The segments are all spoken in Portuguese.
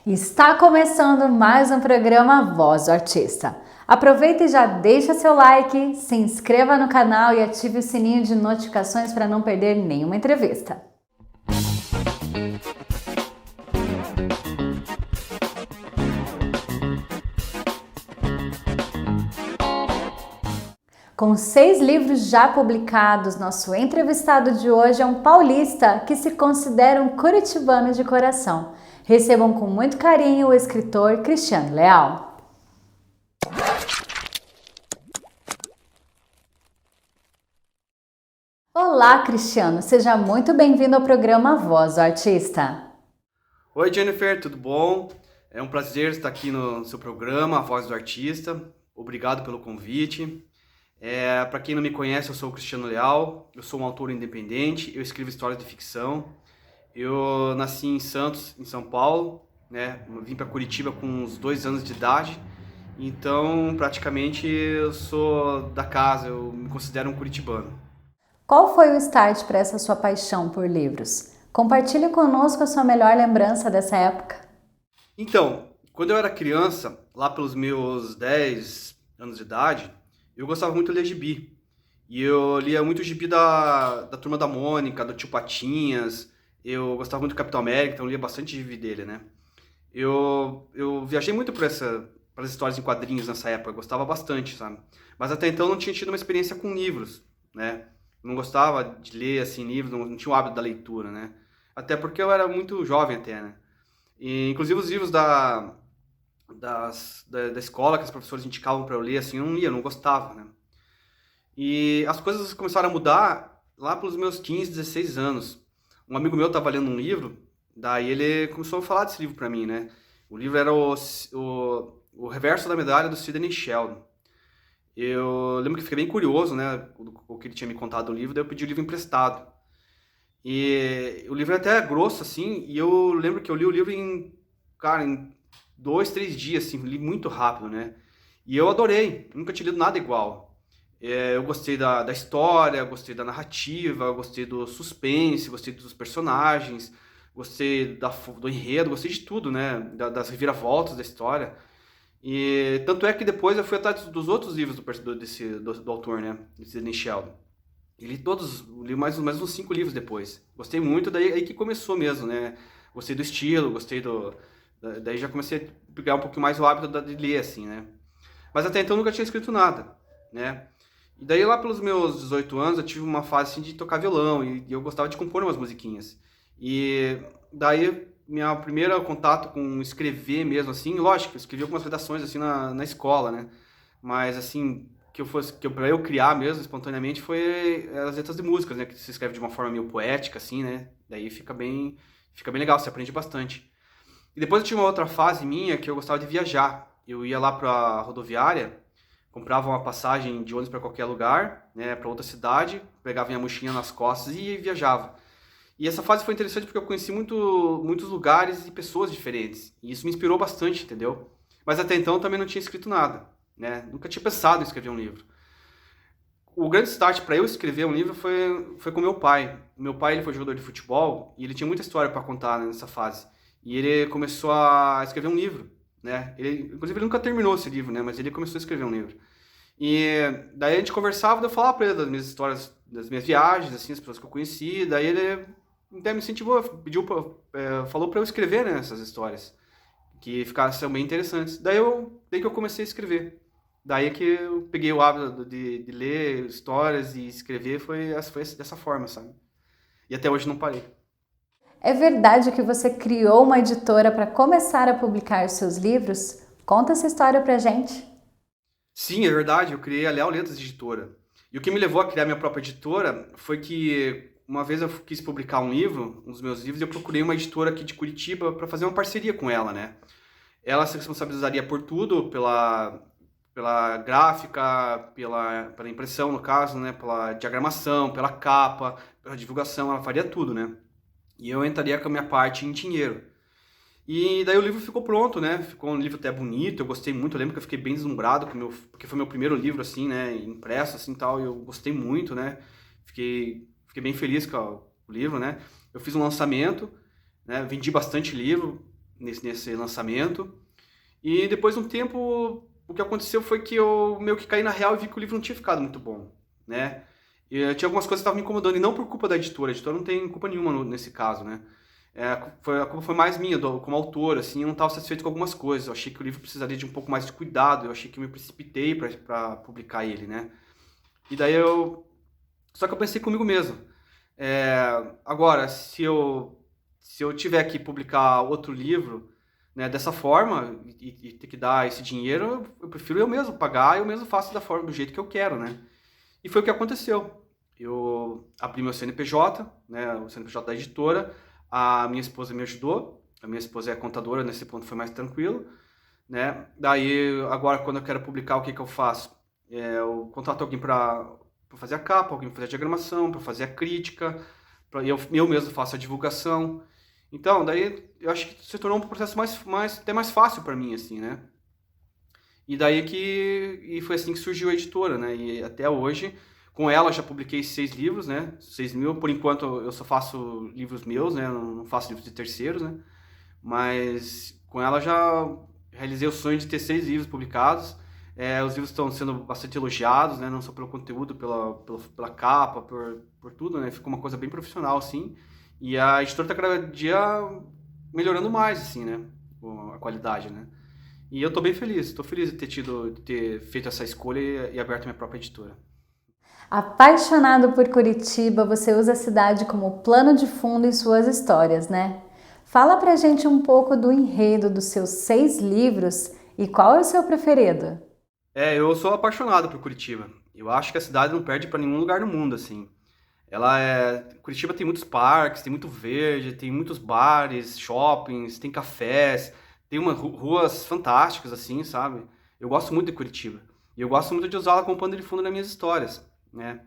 Está começando mais um programa Voz do Artista. Aproveita e já deixa seu like, se inscreva no canal e ative o sininho de notificações para não perder nenhuma entrevista. Com 6 livros já publicados, nosso entrevistado de hoje é um paulista que se considera um curitibano de coração. Recebam com muito carinho o escritor Cristiano Leal. Olá, Cristiano, seja muito bem-vindo ao programa Voz do Artista. Oi, Jennifer, tudo bom? É um prazer estar aqui no seu programa, A Voz do Artista. Obrigado pelo convite. Para quem não me conhece, eu sou o Cristiano Leal, eu sou um autor independente, eu escrevo histórias de ficção. Eu nasci em Santos, em São Paulo, né? Vim para Curitiba com uns 2 anos de idade, então praticamente eu sou da casa, eu me considero um curitibano. Qual foi o start para essa sua paixão por livros? Compartilhe conosco a sua melhor lembrança dessa época. Então, quando eu era criança, lá pelos meus 10 anos de idade, eu gostava muito de ler gibi. E eu lia muito gibi da Turma da Mônica, do Tio Patinhas. Eu gostava muito do Capitão América, então eu lia bastante gibi dele, né? Eu viajei muito para as histórias em quadrinhos nessa época, eu gostava bastante, sabe? Mas até então eu não tinha tido uma experiência com livros, né? Não gostava de ler, assim, livros, não tinha o hábito da leitura, né? Até porque eu era muito jovem até, né? E, inclusive os livros da escola que os professores indicavam para eu ler, assim, eu não lia, eu não gostava, né? E as coisas começaram a mudar lá pelos meus 15, 16 anos. Um amigo meu estava lendo um livro, daí ele começou a falar desse livro para mim, né? O livro era o Reverso da Medalha do Sidney Sheldon. Eu lembro que fiquei bem curioso, né, o que ele tinha me contado do livro, daí eu pedi o livro emprestado. E o livro é até grosso, assim, e eu lembro que eu li o livro em 2, 3 dias, assim, li muito rápido, né? E eu adorei, nunca tinha lido nada igual. Eu gostei da história, gostei da narrativa, gostei do suspense, gostei dos personagens, gostei do enredo, gostei de tudo, né? Das reviravoltas da história. E tanto é que depois eu fui atrás dos outros livros do autor, né? Desse Sidney Sheldon. E li todos, li mais uns 5 livros depois. Gostei muito, daí aí que começou mesmo, né? Gostei do estilo, daí já comecei a pegar um pouquinho mais o hábito de ler, assim, né? Mas até então eu nunca tinha escrito nada, né? E daí lá pelos meus 18 anos eu tive uma fase assim de tocar violão e eu gostava de compor umas musiquinhas. E daí minha primeira contato com escrever mesmo assim, lógico, eu escrevi algumas redações assim na escola, né? Mas assim, para eu criar mesmo espontaneamente foi as letras de músicas, né, que se escreve de uma forma meio poética assim, né? Daí fica bem legal, você aprende bastante. E depois eu tinha uma outra fase minha que eu gostava de viajar. Eu ia lá pra rodoviária, comprava uma passagem de ônibus para qualquer lugar, né, para outra cidade, pegava minha mochilinha nas costas e viajava. E essa fase foi interessante porque eu conheci muitos lugares e pessoas diferentes. E isso me inspirou bastante, entendeu? Mas até então eu também não tinha escrito nada, né? Nunca tinha pensado em escrever um livro. O grande start para eu escrever um livro foi com meu pai. Meu pai ele foi jogador de futebol e ele tinha muita história para contar, né, nessa fase. E ele começou a escrever um livro, né? Inclusive ele nunca terminou esse livro, né? Mas ele começou a escrever um livro. E daí a gente conversava, daí eu falava pra ele das minhas histórias, das minhas viagens, assim, as pessoas que eu conheci. Daí ele até me incentivou, falou pra eu escrever, né, essas histórias, que ficassem bem interessantes. Daí que eu comecei a escrever. Daí que eu peguei o hábito de ler histórias e escrever, foi dessa forma, sabe? E até hoje não parei. É verdade que você criou uma editora para começar a publicar os seus livros? Conta essa história pra gente. Sim, é verdade, eu criei a Leal Letras Editora. E o que me levou a criar minha própria editora foi que uma vez eu quis publicar um livro, um dos meus livros, e eu procurei uma editora aqui de Curitiba para fazer uma parceria com ela, né? Ela se responsabilizaria por tudo, pela gráfica, pela impressão, no caso, né? Pela diagramação, pela capa, pela divulgação, ela faria tudo, né? E eu entraria com a minha parte em dinheiro. E daí o livro ficou pronto, né? Ficou um livro até bonito, eu gostei muito, eu lembro que eu fiquei bem deslumbrado porque foi meu primeiro livro, assim, né? Impresso, assim, tal, e eu gostei muito, né? Fiquei bem feliz com o livro, né? Eu fiz um lançamento, né? Vendi bastante livro, nesse lançamento. E depois de um tempo, o que aconteceu foi que eu meio que caí na real e vi que o livro não tinha ficado muito bom, né? E tinha algumas coisas que estavam me incomodando, e não por culpa da editora. A editora não tem culpa nenhuma nesse caso, né? A culpa foi mais minha, como autor, assim, eu não estava satisfeito com algumas coisas. Eu achei que o livro precisaria de um pouco mais de cuidado, eu achei que eu me precipitei para publicar ele, né? E daí Só que eu pensei comigo mesmo. Agora, se eu tiver que publicar outro livro, né, dessa forma e ter que dar esse dinheiro, eu prefiro eu mesmo pagar, eu mesmo faço do jeito que eu quero, né? E foi o que aconteceu. Eu abri meu CNPJ, né, o CNPJ da editora, a minha esposa me ajudou, a minha esposa é contadora, nesse ponto foi mais tranquilo, né? Daí, agora, quando eu quero publicar, o que eu faço? Eu contrato alguém para fazer a capa, alguém para fazer a diagramação, para fazer a crítica, eu mesmo faço a divulgação. Então, daí eu acho que se tornou um processo até mais fácil para mim, assim, né? E foi assim que surgiu a editora, né? E até hoje, com ela já publiquei 6 livros, né? 6.000, por enquanto eu só faço livros meus, né? Eu não faço livros de terceiros, né? Mas com ela já realizei o sonho de ter 6 livros publicados. Os livros estão sendo bastante elogiados, né? Não só pelo conteúdo, pela capa, por tudo, né? Ficou uma coisa bem profissional, assim. E a editora está cada dia melhorando mais, assim, né? A qualidade, né? E eu estou bem feliz. Estou feliz de ter feito essa escolha e aberto minha própria editora. Apaixonado por Curitiba, você usa a cidade como plano de fundo em suas histórias, né? Fala pra gente um pouco do enredo dos seus 6 livros e qual é o seu preferido? Eu sou apaixonado por Curitiba. Eu acho que a cidade não perde para nenhum lugar no mundo, assim. Curitiba tem muitos parques, tem muito verde, tem muitos bares, shoppings, tem cafés, tem ruas fantásticas, assim, sabe? Eu gosto muito de Curitiba. E eu gosto muito de usá-la como pano de fundo nas minhas histórias, né?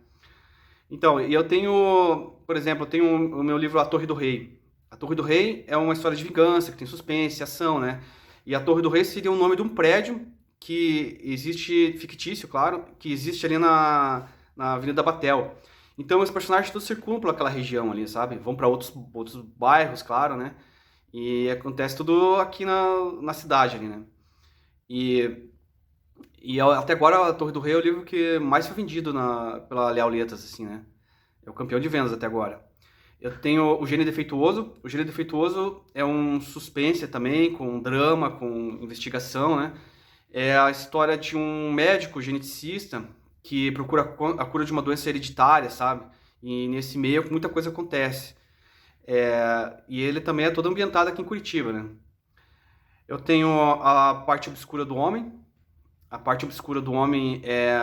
Então, e eu tenho, por exemplo, eu tenho o meu livro A Torre do Rei. A Torre do Rei é uma história de vingança, que tem suspense, ação, né? E a Torre do Rei seria o nome de um prédio que existe, fictício, claro, que existe ali na Avenida Batel. Então os personagens todos circulam por aquela região ali, sabe? Vão para outros bairros, claro, né? E acontece tudo aqui na cidade ali, né? E, até agora a Torre do Rei é o livro que mais foi vendido pela Leal Letras, assim, né? É o campeão de vendas até agora. Eu tenho o Gênio Defeituoso. O Gênio Defeituoso é um suspense também, com drama, com investigação, né? É a história de um médico geneticista que procura a cura de uma doença hereditária, sabe? E nesse meio muita coisa acontece. E ele também é todo ambientado aqui em Curitiba, né? Eu tenho a Parte Obscura do Homem. A Parte Obscura do Homem é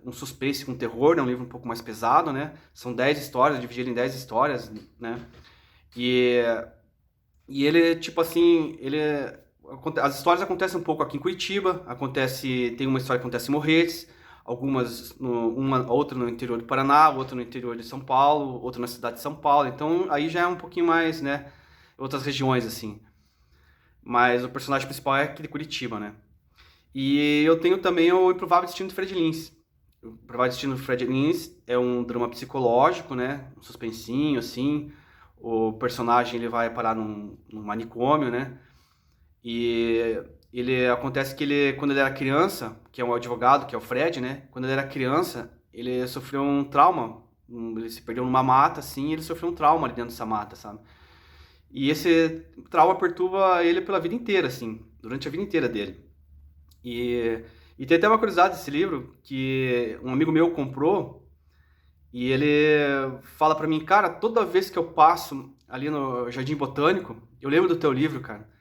um suspense com terror, é um livro um pouco mais pesado, né? São 10 histórias, dividido em 10 histórias, né? E, e ele, tipo assim, as histórias acontecem um pouco aqui em Curitiba, tem uma história que acontece em Morretes, outra no interior do Paraná, outra no interior de São Paulo, outra na cidade de São Paulo. Então aí já é um pouquinho mais, né, outras regiões assim. Mas o personagem principal é aqui de Curitiba, né? E eu tenho também o Improvável Destino de Fred Lins. O Improvável Destino de Fred Lins é um drama psicológico, né, um suspensinho assim. O personagem ele vai parar num manicômio, né? E acontece que quando ele era criança, que é um advogado, que é o Fred, né? Quando ele era criança, ele sofreu um trauma, ele se perdeu numa mata, assim, e ele sofreu um trauma ali dentro dessa mata, sabe? E esse trauma perturba ele pela vida inteira, assim, durante a vida inteira dele. E tem até uma curiosidade desse livro, que um amigo meu comprou, e ele fala pra mim, cara, toda vez que eu passo ali no Jardim Botânico, eu lembro do teu livro, cara.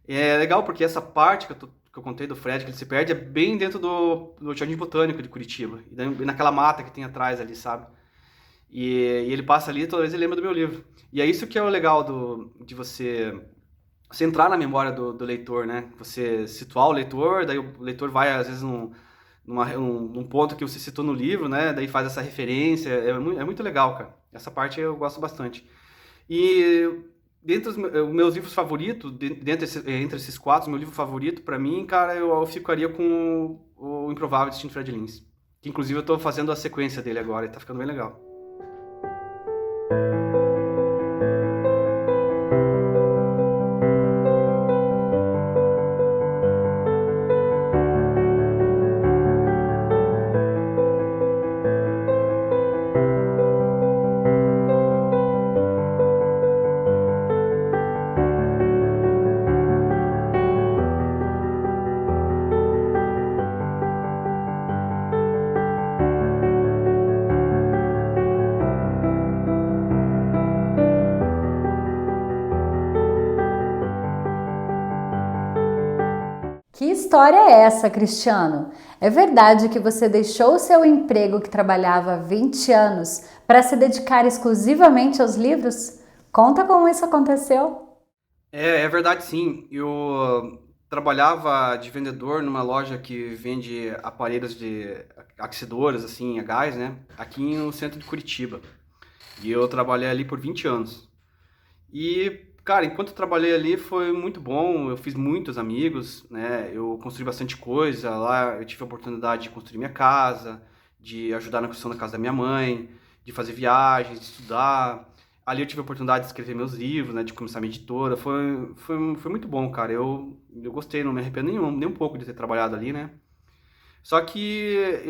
É legal porque essa parte que eu contei do Fred, que ele se perde, é bem dentro do Jardim Botânico de Curitiba. E naquela mata que tem atrás ali, sabe? E ele passa ali e toda vez ele lembra do meu livro. E é isso que é o legal de você entrar na memória do leitor, né? Você situar o leitor, daí o leitor vai, às vezes, num ponto que você citou no livro, né? Daí faz essa referência. É muito legal, cara. Essa parte eu gosto bastante. E dentre os meus livros favoritos, entre esses 4, meu livro favorito, pra mim, cara, eu ficaria com o Improvável Destino de Fred Lins. Que inclusive eu tô fazendo a sequência dele agora e tá ficando bem legal. Que história é essa, Cristiano? É verdade que você deixou o seu emprego que trabalhava há 20 anos para se dedicar exclusivamente aos livros? Conta como isso aconteceu. É verdade, sim. Eu trabalhava de vendedor numa loja que vende aparelhos de aquecedores, assim, a gás, né? Aqui no centro de Curitiba. E eu trabalhei ali por 20 anos. E, cara, enquanto eu trabalhei ali foi muito bom, eu fiz muitos amigos, né? Eu construí bastante coisa. Lá eu tive a oportunidade de construir minha casa, de ajudar na construção da casa da minha mãe, de fazer viagens, de estudar. Ali eu tive a oportunidade de escrever meus livros, né? De começar minha editora. Foi muito bom, cara. Eu gostei, não me arrependo nem um pouco de ter trabalhado ali, né? Só que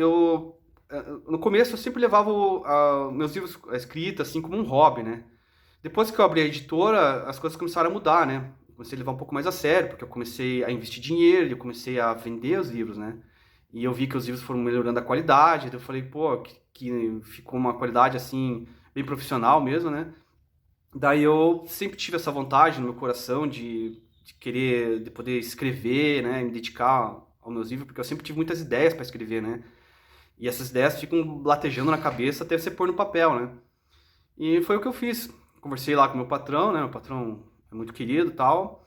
no começo eu sempre levava meus livros escritos assim como um hobby, né? Depois que eu abri a editora, as coisas começaram a mudar, né? Eu comecei a levar um pouco mais a sério, porque eu comecei a investir dinheiro, eu comecei a vender os livros, né? E eu vi que os livros foram melhorando a qualidade, então eu falei, pô, que ficou uma qualidade assim, bem profissional mesmo, né? Daí eu sempre tive essa vontade no meu coração de querer, de poder escrever, né? Me dedicar aos meus livros, porque eu sempre tive muitas ideias para escrever, né? E essas ideias ficam latejando na cabeça até você pôr no papel, né? E foi o que eu fiz. Conversei lá com meu patrão, né? Meu patrão é muito querido e tal.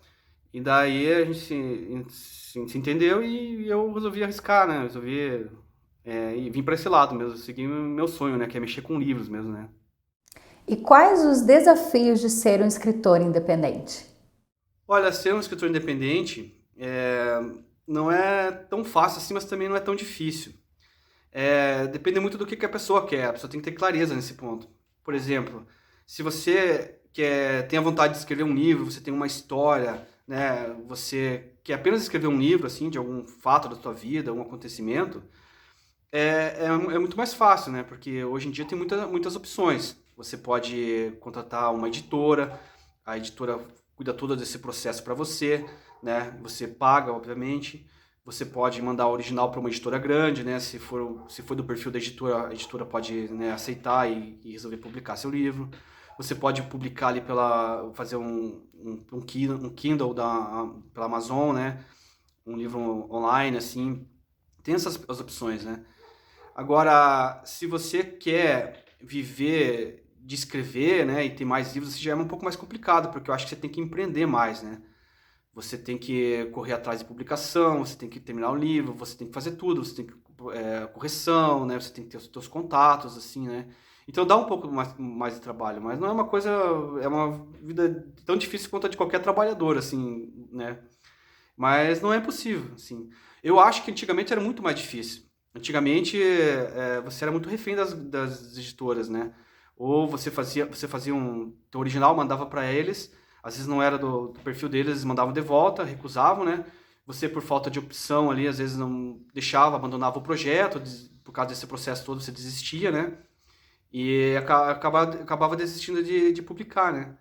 E daí a gente se entendeu e eu resolvi arriscar, né? Resolvi e vim para esse lado mesmo. Seguir meu sonho, né? Que é mexer com livros mesmo, né? E quais os desafios de ser um escritor independente? Olha, ser um escritor independente não é tão fácil assim, mas também não é tão difícil. Depende muito do que a pessoa quer. A pessoa tem que ter clareza nesse ponto. Por exemplo, se você tem a vontade de escrever um livro, você tem uma história, né? Você quer apenas escrever um livro assim de algum fato da sua vida, um acontecimento, é muito mais fácil, né? Porque hoje em dia tem muitas opções. Você pode contratar uma editora, a editora cuida todo desse processo para você, né? Você paga, obviamente. Você pode mandar o original para uma editora grande, né? Se for do perfil da editora, a editora pode, né, aceitar e resolver publicar seu livro. Você pode publicar ali fazer um Kindle pela Amazon, né? Um livro online, assim. Tem as opções, né? Agora, se você quer viver de escrever, né, e ter mais livros, isso já é um pouco mais complicado, porque eu acho que você tem que empreender mais, né? Você tem que correr atrás de publicação, você tem que terminar o livro, você tem que fazer tudo, você tem que correção, né? Você tem que ter os seus contatos, assim, né? Então dá um pouco mais de trabalho, mas não é uma coisa, é uma vida tão difícil quanto a de qualquer trabalhador, assim, né? Mas não é impossível, assim. Eu acho que antigamente era muito mais difícil. Antigamente, você era muito refém das editoras, né? Ou você fazia teu original, mandava para eles, às vezes não era do perfil deles, eles mandavam de volta, recusavam, né? Você, por falta de opção ali, às vezes não deixava, abandonava o projeto, por causa desse processo todo, você desistia, né? E acabava desistindo de publicar, né?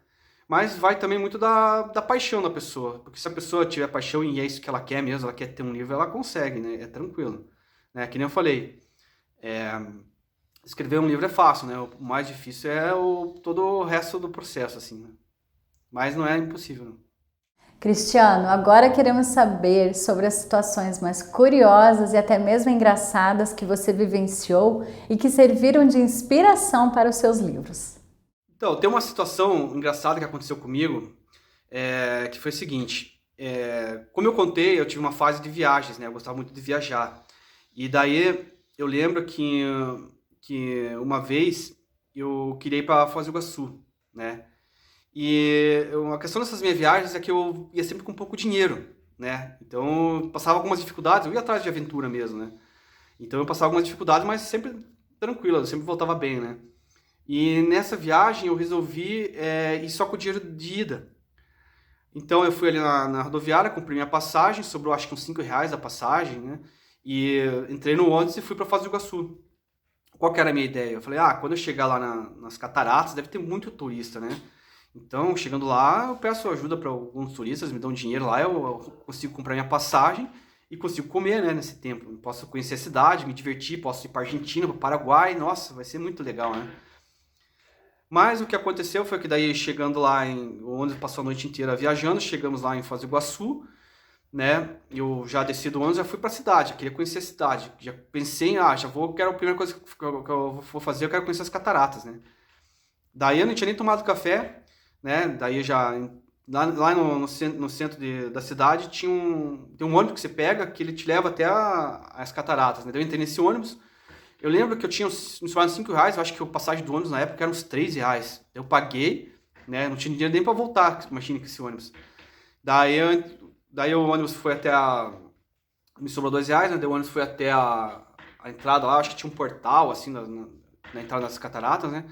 Mas vai também muito da paixão da pessoa. Porque se a pessoa tiver paixão e é isso que ela quer mesmo, ela quer ter um livro, ela consegue, né? É tranquilo. Né? Que nem eu falei, escrever um livro é fácil, né? O mais difícil é todo o resto do processo, assim, né? Mas não é impossível, não. Cristiano, agora queremos saber sobre as situações mais curiosas e até mesmo engraçadas que você vivenciou e que serviram de inspiração para os seus livros. Então, tem uma situação engraçada que aconteceu comigo, que foi o seguinte. Como eu contei, eu tive uma fase de viagens, né? Eu gostava muito de viajar. E daí eu lembro que uma vez eu queria ir para Foz do Iguaçu, né? E a questão dessas minhas viagens é que eu ia sempre com pouco dinheiro, né? Então eu passava algumas dificuldades, eu ia atrás de aventura mesmo, né? Então eu passava algumas dificuldades, mas sempre tranquilo, eu sempre voltava bem, né? E nessa viagem eu resolvi ir só com o dinheiro de ida. Então eu fui ali na rodoviária, comprei minha passagem, sobrou acho que uns R$ 5 a passagem, né? E entrei no ônibus e fui para Foz do Iguaçu. Qual que era a minha ideia? Eu falei, quando eu chegar lá nas cataratas, deve ter muito turista, né? Então, chegando lá, eu peço ajuda para alguns turistas, me dão dinheiro lá, eu consigo comprar minha passagem e consigo comer, né, nesse tempo. Eu posso conhecer a cidade, me divertir, posso ir para Argentina, para Paraguai, nossa, vai ser muito legal, né? Mas o que aconteceu foi que daí, chegando lá, o ônibus passou a noite inteira viajando, chegamos lá em Foz do Iguaçu, né? Eu já desci do ônibus, já fui pra cidade, eu queria conhecer a cidade. Já pensei em, quero a primeira coisa que eu vou fazer, eu quero conhecer as cataratas, né? Daí eu não tinha nem tomado café, né? Daí eu já lá no centro da cidade tem um ônibus que você pega que ele te leva até as cataratas, né? Daí eu entrei nesse ônibus. Eu lembro que eu tinha me sobrado R$ 5, eu acho que o passagem do ônibus na época era uns R$ 3. Eu paguei, né? Não tinha dinheiro nem pra voltar, imagina, com esse ônibus. Daí, daí o ônibus foi até me sobrou R$ 2, né? Daí o ônibus foi até a entrada lá, acho que tinha um portal, assim, na entrada das cataratas, né?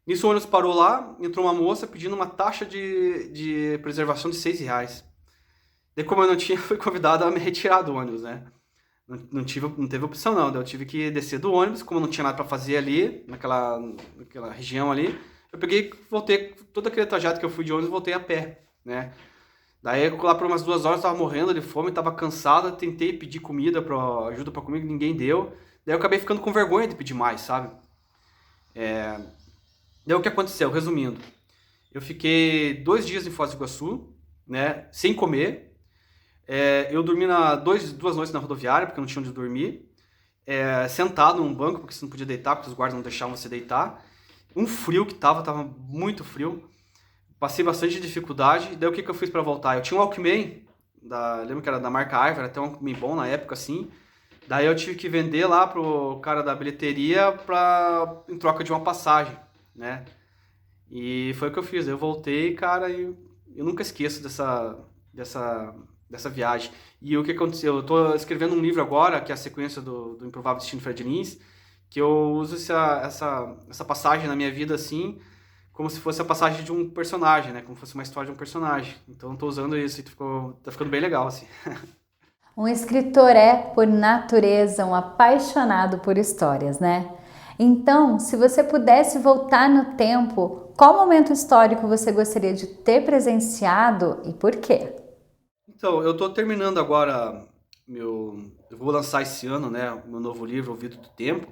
Nisso o ônibus parou lá, entrou uma moça pedindo uma taxa de preservação de R$ 6. Daí, como eu não tinha, fui convidado a me retirar do ônibus, né? Não teve opção não, daí eu tive que descer do ônibus, como eu não tinha nada pra fazer ali, naquela região ali, eu peguei, voltei, todo aquele trajeto que eu fui de ônibus, voltei a pé, né? Daí lá por umas 2 horas eu tava morrendo de fome, tava cansado, tentei pedir comida, ajuda pra comer, ninguém deu, daí eu acabei ficando com vergonha de pedir mais, sabe? Daí o que aconteceu, resumindo, eu fiquei 2 dias em Foz do Iguaçu, né, sem comer. Eu dormi 2 noites na rodoviária, porque eu não tinha onde dormir. Sentado num banco, porque você não podia deitar, porque os guardas não deixavam você deitar. Um frio que tava muito frio. Passei bastante dificuldade. Daí o que eu fiz pra voltar? Eu tinha um Walkman, lembro que era da marca Aiva, era até um Walkman bom na época, assim. Daí eu tive que vender lá pro cara da bilheteria em troca de uma passagem, né? E foi o que eu fiz. Eu voltei, cara, e eu nunca esqueço dessa viagem. E o que aconteceu? Eu tô escrevendo um livro agora, que é a sequência do Improvável Destino de Fred Lins, que eu uso essa passagem na minha vida, assim, como se fosse a passagem de um personagem, né? Como se fosse uma história de um personagem. Então eu tô usando isso e tá ficando bem legal, assim. Um escritor é, por natureza, um apaixonado por histórias, né? Então, se você pudesse voltar no tempo, qual momento histórico você gostaria de ter presenciado e por quê? Então, eu tô terminando agora eu vou lançar esse ano, né, o meu novo livro, O Vidro do Tempo,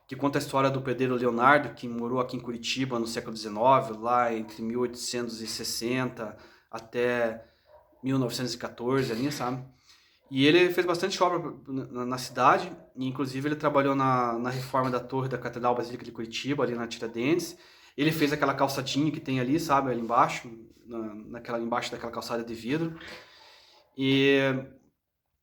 que conta a história do pedreiro Leonardo, que morou aqui em Curitiba no século XIX, lá entre 1860 até 1914, ali, sabe? E ele fez bastante obra na cidade, e inclusive ele trabalhou na reforma da torre da Catedral Basílica de Curitiba, ali na Tiradentes. Ele fez aquela calçadinha que tem ali, sabe, ali embaixo, embaixo daquela calçada de vidro. E,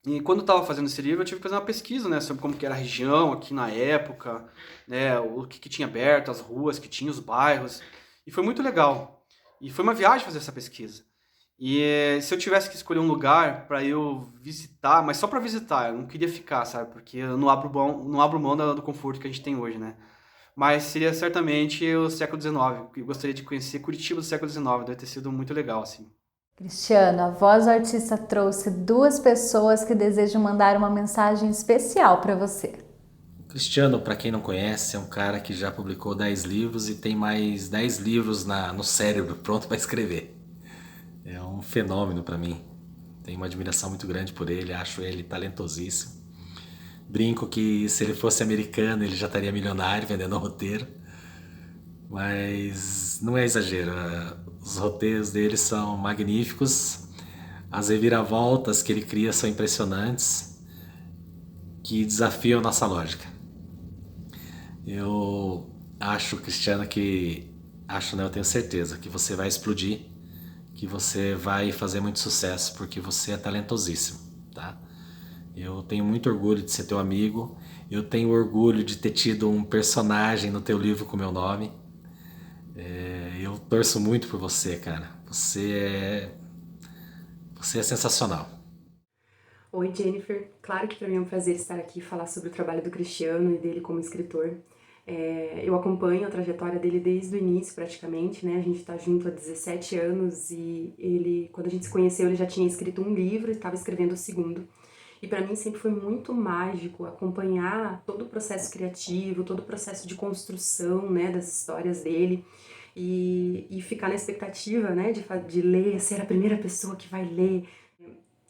e quando eu estava fazendo esse livro, eu tive que fazer uma pesquisa, né, sobre como que era a região aqui na época, né, o que tinha aberto, as ruas que tinha, os bairros. E foi muito legal. E foi uma viagem fazer essa pesquisa. E se eu tivesse que escolher um lugar para eu visitar, mas só para visitar, eu não queria ficar, sabe? Porque eu não abro mão do conforto que a gente tem hoje, né? Mas seria certamente o século XIX. Eu gostaria de conhecer Curitiba do século XIX, deve ter sido muito legal, assim. Cristiano, a voz do artista trouxe duas pessoas que desejam mandar uma mensagem especial para você. Cristiano, para quem não conhece, é um cara que já publicou 10 livros e tem mais 10 livros no cérebro pronto para escrever. É um fenômeno para mim. Tenho uma admiração muito grande por ele, acho ele talentosíssimo. Brinco que se ele fosse americano ele já estaria milionário vendendo roteiro, mas não é exagero. Os roteiros dele são magníficos, as reviravoltas que ele cria são impressionantes, que desafiam a nossa lógica. Eu acho, Cristiano, eu tenho certeza que você vai explodir, que você vai fazer muito sucesso, porque você é talentosíssimo, tá? Eu tenho muito orgulho de ser teu amigo, eu tenho orgulho de ter tido um personagem no teu livro com meu nome. Eu torço muito por você, cara. Você é sensacional. Oi, Jennifer. Claro que para mim é um prazer estar aqui e falar sobre o trabalho do Cristiano e dele como escritor. Eu acompanho a trajetória dele desde o início, praticamente, né? A gente tá junto há 17 anos e ele, quando a gente se conheceu, ele já tinha escrito um livro e estava escrevendo o segundo. E para mim sempre foi muito mágico acompanhar todo o processo criativo, todo o processo de construção, né, das histórias dele. E ficar na expectativa, né, de ler, ser a primeira pessoa que vai ler.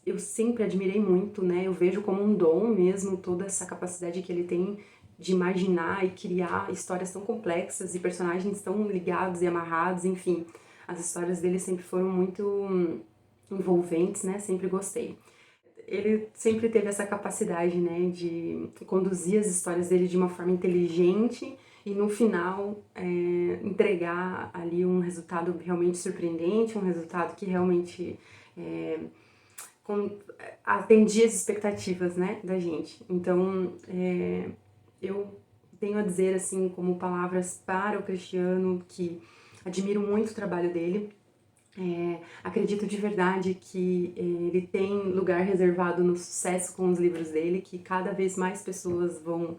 Eu sempre admirei muito, né? Eu vejo como um dom mesmo toda essa capacidade que ele tem de imaginar e criar histórias tão complexas e personagens tão ligados e amarrados, enfim. As histórias dele sempre foram muito envolventes, né? Sempre gostei. ele sempre teve essa capacidade, né, de conduzir as histórias dele de uma forma inteligente e no final entregar ali um resultado realmente surpreendente, um resultado que realmente atendia as expectativas, né, da gente. Então, eu tenho a dizer, assim, como palavras para o Cristiano, que admiro muito o trabalho dele. Acredito de verdade que ele tem lugar reservado no sucesso com os livros dele, que cada vez mais pessoas vão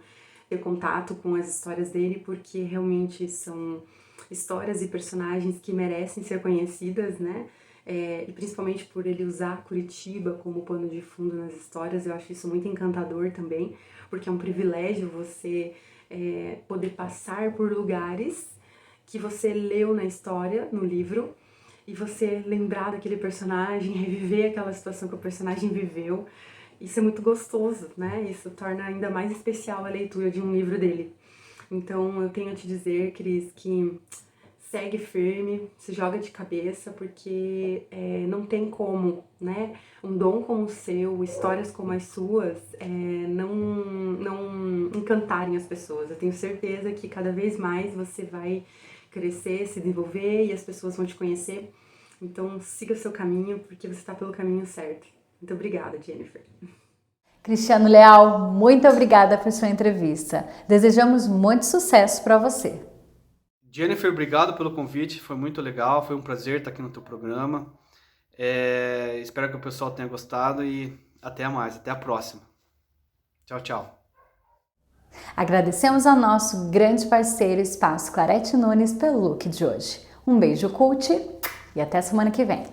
ter contato com as histórias dele, porque realmente são histórias e personagens que merecem ser conhecidas, né? E principalmente por ele usar Curitiba como pano de fundo nas histórias, eu acho isso muito encantador também, porque é um privilégio você poder passar por lugares que você leu na história, no livro, e você lembrar daquele personagem, reviver aquela situação que o personagem viveu. Isso é muito gostoso, né? Isso torna ainda mais especial a leitura de um livro dele. Então, eu tenho a te dizer, Cris, que segue firme, se joga de cabeça, porque não tem como, né? Um dom como o seu, histórias como as suas, não encantarem as pessoas. Eu tenho certeza que cada vez mais você vai crescer, se desenvolver e as pessoas vão te conhecer. Então, siga o seu caminho, porque você está pelo caminho certo. Muito obrigada, Jennifer. Cristiano Leal, muito obrigada por sua entrevista. Desejamos muito sucesso para você. Jennifer, obrigado pelo convite, foi muito legal, foi um prazer estar aqui no teu programa. Espero que o pessoal tenha gostado e até mais, até a próxima. Tchau, tchau. Agradecemos ao nosso grande parceiro Espaço Clarete Nunes pelo look de hoje. Um beijo cult e até semana que vem.